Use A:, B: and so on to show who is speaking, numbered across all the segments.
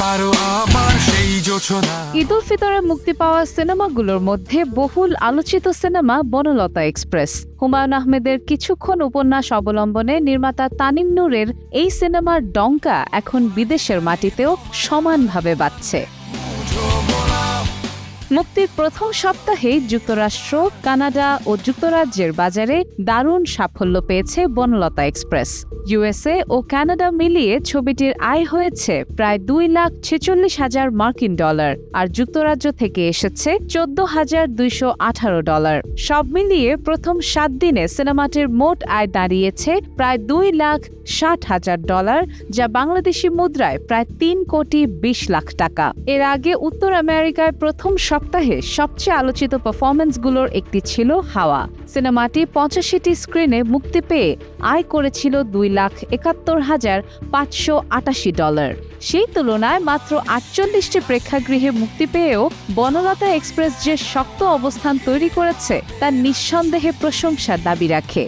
A: পারো আবার সেই জোছনা।
B: ঈদ উল ফিতরে মুক্তি পাওয়া সিনেমাগুলোর মধ্যে বহুল আলোচিত সিনেমা বনলতা এক্সপ্রেস। হুমায়ুন আহমেদের কিছুক্ষণ উপন্যাস অবলম্বনে নির্মাতা তানিম নূরের এই সিনেমার ডঙ্কা এখন বিদেশের মাটিতেও সমানভাবে বাজছে। মুক্তির প্রথম সপ্তাহেই যুক্তরাষ্ট্র, কানাডা ও যুক্তরাজ্যের বাজারে দারুণ সাফল্য পেয়েছে বনলতা এক্সপ্রেস। ইউএসএ ও কানাডা মিলিয়ে ছবিটির আয় হয়েছে প্রায় $2,46,000 মার্কিন ডলার, আর যুক্তরাজ্য থেকে এসেছে $14,218। সব মিলিয়ে প্রথম 7 দিনে সিনেমাটির মোট আয় দাঁড়িয়েছে প্রায় $2,60,000, যা বাংলাদেশি মুদ্রায় প্রায় $3,20,00,000। এর আগে উত্তর আমেরিকায় প্রথম সপ্তাহে সবচেয়ে আলোচিত পারফরম্যান্সগুলোর একটি ছিল হাওয়া। সিনেমাটি 85টি স্ক্রিনে মুক্তি পেয়ে আয় করেছিল $2,71,588। সেই তুলনায় মাত্র 48টি প্রেক্ষাগৃহে মুক্তি পেয়েও বনলতা এক্সপ্রেস যে শক্ত অবস্থান তৈরি করেছে তা নিঃসন্দেহে প্রশংসার দাবি রাখে।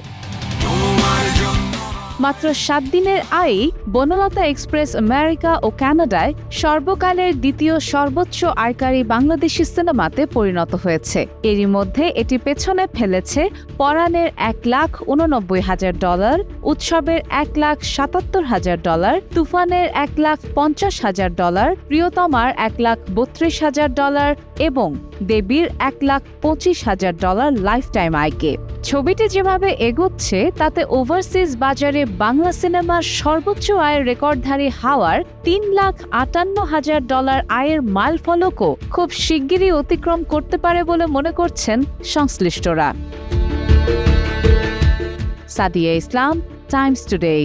B: মাত্র 7 দিনের আয়েই বনলতা এক্সপ্রেস আমেরিকা ও কানাডায় সর্বকালের দ্বিতীয় সর্বোচ্চ আয়কারী বাংলাদেশি সিনেমাতে পরিণত হয়েছে। এরই মধ্যে এটি পেছনে ফেলেছে পরাণের $1,89,000, উৎসবের $1,77,000, তুফানের $1,50,000, প্রিয়তমার $1,32,000 এবং দেবীর $1,25,000 লাইফ টাইম আয়কে। ছবিটি যেভাবে এগোচ্ছে তাতে ওভারসিজ বাজারে বাংলা সিনেমার সর্বোচ্চ আয়ের রেকর্ডধারী হাওয়ার $3,58,000 আয়ের মাইলফলকও খুব শিগগিরই অতিক্রম করতে পারে বলে মনে করছেন সংশ্লিষ্টরা। সাদিয়া ইসলাম, টাইমস টুডে।